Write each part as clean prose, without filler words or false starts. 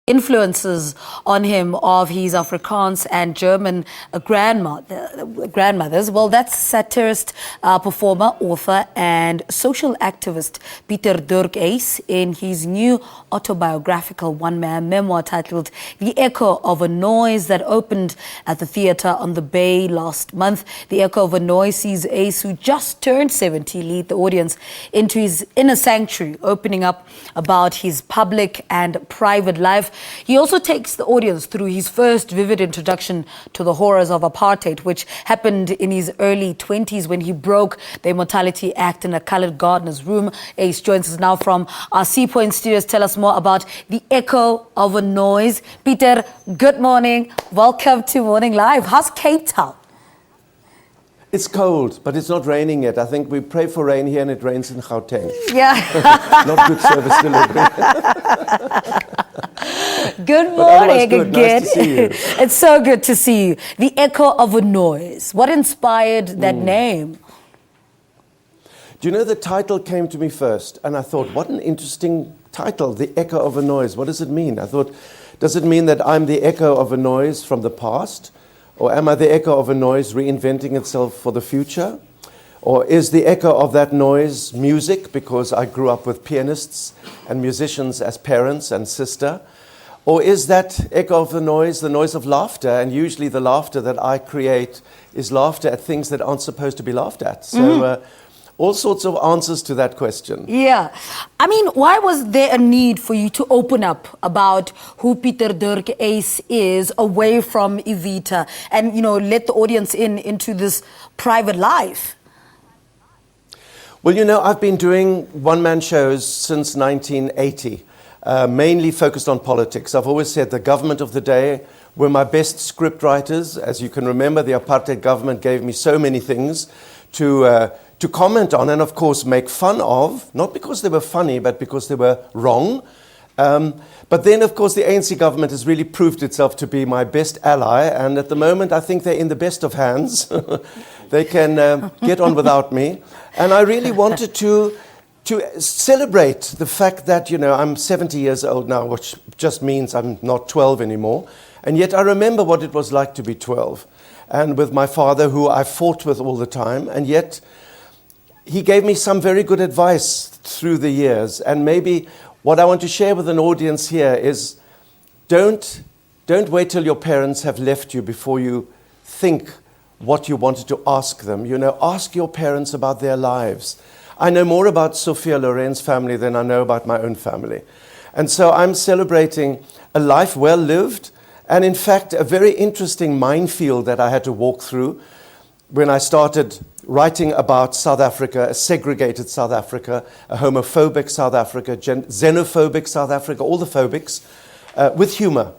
influences on him of his Afrikaans and German grandmothers. Well, that's satirist, performer, author, and social activist Pieter Dirk Uys in his new autobiographical one-man memoir titled The Echo of a Noise, that opened at the theatre on the Bay last month. The Echo of a Noise sees Uys, who just turned 70, lead the audience into his inner sanctuary, opening up about his public and private life. He also takes the audience through his first vivid introduction to the horrors of apartheid, which happened in his early 20s when he broke the Immorality Act in a coloured gardener's room. Uys joins us now from our Sea Point studios. Tell us more about The Echo of a Noise. Pieter, good morning. Welcome to Morning Live. How's Cape Town? It's cold, but it's not raining yet. I think we pray for rain here and it rains in Gauteng. Yeah. Not good service delivery. Good morning good. again. Nice to see you. It's so good to see you. The Echo of a Noise. What inspired that name? Do you know, the title came to me first, and I thought, what an interesting title, The Echo of a Noise. What does it mean? I thought, does it mean that I'm the echo of a noise from the past? Or am I the echo of a noise reinventing itself for the future? Or is the echo of that noise music, because I grew up with pianists and musicians as parents and sister? Or is that echo of the noise of laughter? And usually the laughter that I create is laughter at things that aren't supposed to be laughed at. So all sorts of answers to that question. Yeah. I mean, why was there a need for you to open up about who Pieter Dirk Uys is away from Evita and, you know, let the audience into this private life? Well, you know, I've been doing one-man shows since 1980, mainly focused on politics. I've always said the government of the day were my best script writers. As you can remember, the apartheid government gave me so many things to comment on and, of course, make fun of, not because they were funny, but because they were wrong. But then, of course, the ANC government has really proved itself to be my best ally, and at the moment, I think they're in the best of hands. They can get on without me. And I really wanted to celebrate the fact that, you know, I'm 70 years old now, which just means I'm not 12 anymore. And yet I remember what it was like to be 12. And with my father, who I fought with all the time, and yet he gave me some very good advice through the years. And maybe what I want to share with an audience here is don't wait till your parents have left you before you think what you wanted to ask them. You know, ask your parents about their lives. I know more about Sophia Loren's family than I know about my own family. And so I'm celebrating a life well lived, and in fact, a very interesting minefield that I had to walk through when I started writing about South Africa, a segregated South Africa, a homophobic South Africa, xenophobic South Africa, all the phobics, with humor.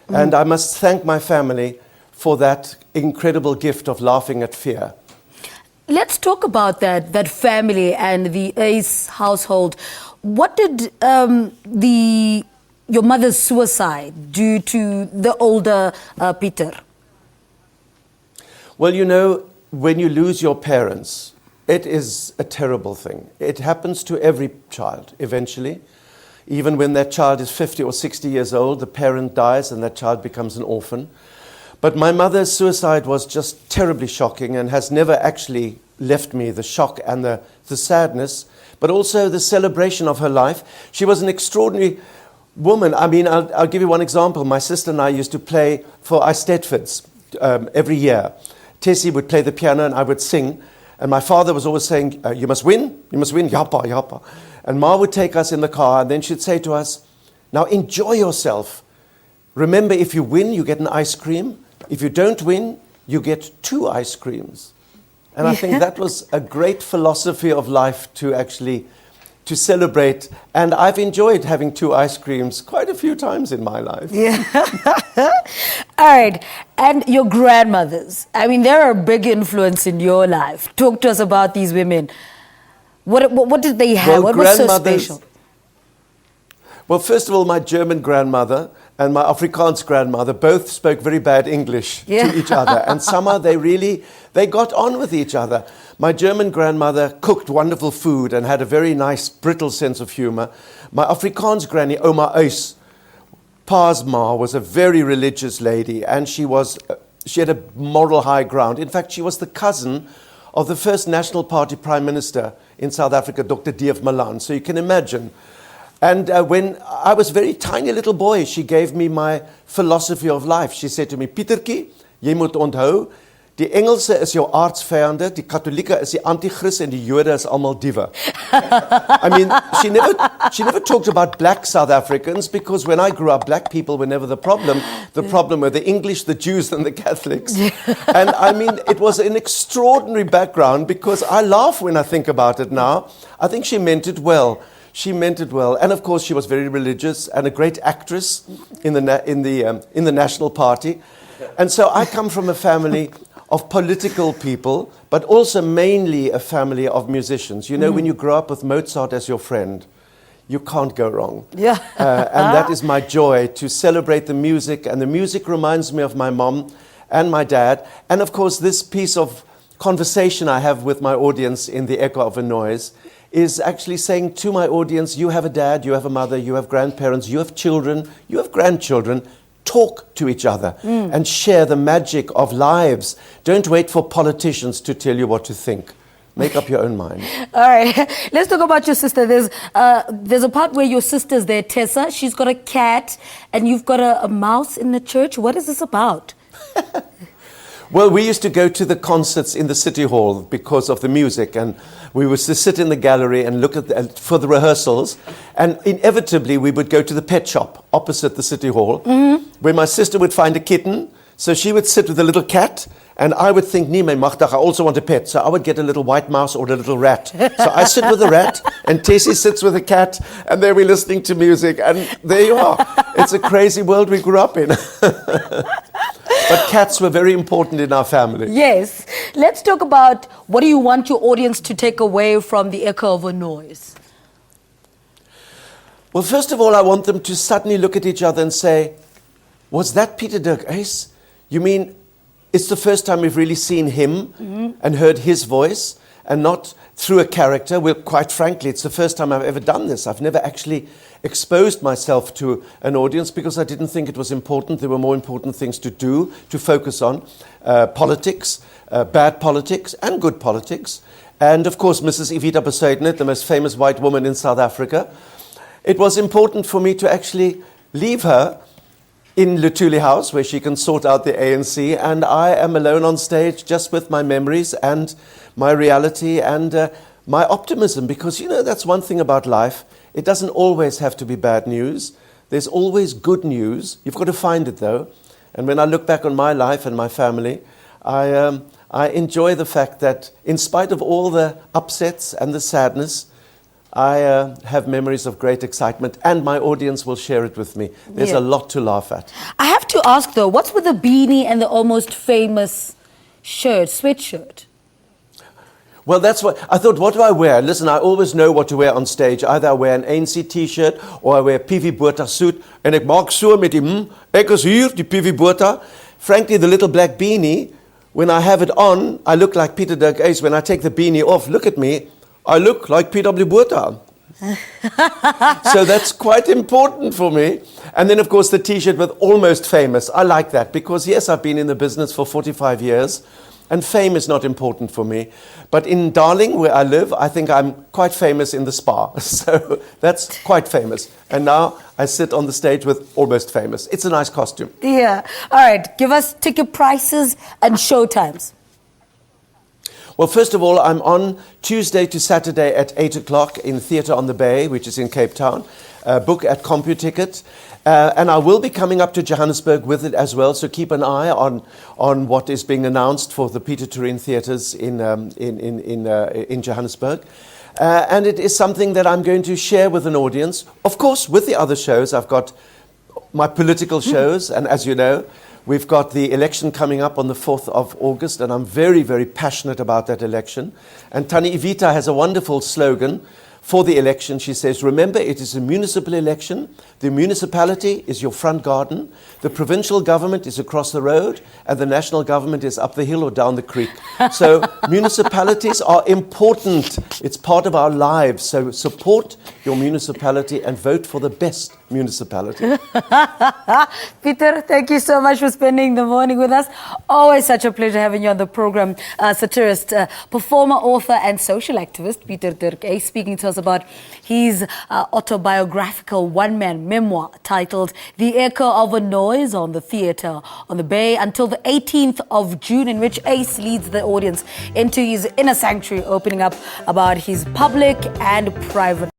And I must thank my family for that incredible gift of laughing at fear. Let's talk about that family and the Uys household. What did your mother's suicide do to the older Pieter? Well, you know, when you lose your parents, it is a terrible thing. It happens to every child eventually. Even when that child is 50 or 60 years old, the parent dies and that child becomes an orphan. But my mother's suicide was just terribly shocking and has never actually left me the shock and the sadness, but also the celebration of her life. She was an extraordinary woman. I mean, I'll give you one example. My sister and I used to play for Eisteddfods every year. Tessie would play the piano and I would sing. And my father was always saying, you must win, yappa, yappa. And Ma would take us in the car and then she'd say to us, now enjoy yourself. Remember, if you win, you get an ice cream. If you don't win, you get 2 ice creams. And I think that was a great philosophy of life to celebrate. And I've enjoyed having 2 ice creams quite a few times in my life. Yeah. All right. And your grandmothers, I mean, they're a big influence in your life. Talk to us about these women. What did they have? Well, what was so special? Well, first of all, my German grandmother and my Afrikaans grandmother both spoke very bad English to each other. And somehow they got on with each other. My German grandmother cooked wonderful food and had a very nice, brittle sense of humor. My Afrikaans granny, Oma Uys, Pa's ma was a very religious lady, and she had a moral high ground. In fact, she was the cousin of the first National Party Prime Minister in South Africa, Dr. D.F. Malan. So you can imagine. And when I was a very tiny little boy, she gave me my philosophy of life. She said to me, Pietertjie, jy moet onthou, die Engelse is jou aardsvijande, die Katholieke is die Antichrist, en die Jode is allemaal diewe. I mean, she never talked about black South Africans, because when I grew up, black people were never the problem. The problem were the English, the Jews, and the Catholics. And I mean, it was an extraordinary background, because I laugh when I think about it now. I think she meant it well. She meant it well. And of course, she was very religious and a great actress in the National Party. And so I come from a family of political people, but also mainly a family of musicians. You know, when you grow up with Mozart as your friend, you can't go wrong. Yeah. And that is my joy, to celebrate the music. And the music reminds me of my mom and my dad. And of course, this piece of conversation I have with my audience in The Echo of a Noise is actually saying to my audience, you have a dad, you have a mother, you have grandparents, you have children, you have grandchildren. Talk to each other and share the magic of lives. Don't wait for politicians to tell you what to think. Make up your own mind. All right, let's talk about your sister. There's a part where your sister's there, Tessa. She's got a cat, and you've got a mouse in the church. What is this about? Well, we used to go to the concerts in the City Hall because of the music, and we used to sit in the gallery and look at for the rehearsals, and inevitably we would go to the pet shop opposite the City Hall, where my sister would find a kitten, so she would sit with a little cat, and I would think, nee, my magdag, I also want a pet, so I would get a little white mouse or a little rat. So I sit with a rat, and Tessie sits with a cat, and there we're listening to music, and there you are. It's a crazy world we grew up in. But cats were very important in our family. Yes. Let's talk about, what do you want your audience to take away from The Echo of a Noise? Well, first of all, I want them to suddenly look at each other and say, was that Pieter Dirk Uys? You mean it's the first time we've really seen him and heard his voice, and not through a character? Well, quite frankly, it's the first time I've ever done this. I've never actually exposed myself to an audience because I didn't think it was important. There were more important things to do, to focus on. Politics, bad politics and good politics. And of course, Mrs. Evita Besuidenhout, the most famous white woman in South Africa. It was important for me to actually leave her in Luthuli House, where she can sort out the ANC, and I am alone on stage just with my memories and my reality and my optimism, because, you know, that's one thing about life. It doesn't always have to be bad news. There's always good news. You've got to find it, though. And when I look back on my life and my family, I enjoy the fact that in spite of all the upsets and the sadness, I have memories of great excitement, and my audience will share it with me. There's a lot to laugh at. I have to ask, though, what's with the beanie and the almost famous shirt, sweatshirt? Well, that's what I thought. What do I wear? Listen, I always know what to wear on stage. Either I wear an ANC t-shirt or I wear a PV Botha suit. En ek maak so met die ek is hier, die PV Botha. Frankly, the little black beanie, when I have it on, I look like Pieter Dirk Uys. When I take the beanie off, look at me, I look like P.W. Botha. So that's quite important for me. And then, of course, the t-shirt with almost famous. I like that because, yes, I've been in the business for 45 years. And fame is not important for me. But in Darling, where I live, I think I'm quite famous in the spa. So that's quite famous. And now I sit on the stage with almost famous. It's a nice costume. Yeah. All right. Give us ticket prices and show times. Well, first of all, I'm on Tuesday to Saturday at 8 o'clock in Theatre on the Bay, which is in Cape Town. Book at CompuTicket. And I will be coming up to Johannesburg with it as well, so keep an eye on what is being announced for the Pieter Turin theatres in Johannesburg. And it is something that I'm going to share with an audience. Of course, with the other shows, I've got my political shows, and as you know, we've got the election coming up on the 4th of August, and I'm very, very passionate about that election. And Tannie Evita has a wonderful slogan for the election. She says, remember, it is a municipal election. The municipality is your front garden. The provincial government is across the road, and the national government is up the hill or down the creek. So municipalities are important. It's part of our lives. So support your municipality and vote for the best municipality. Peter, thank you so much for spending the morning with us. Always such a pleasure having you on the program. Satirist, performer, author, and social activist Pieter Dirk Uys speaking to us about his autobiographical one-man memoir titled The Echo of a Noise on the Theatre on the Bay until the 18th of June, in which Uys leads the audience into his inner sanctuary, opening up about his public and private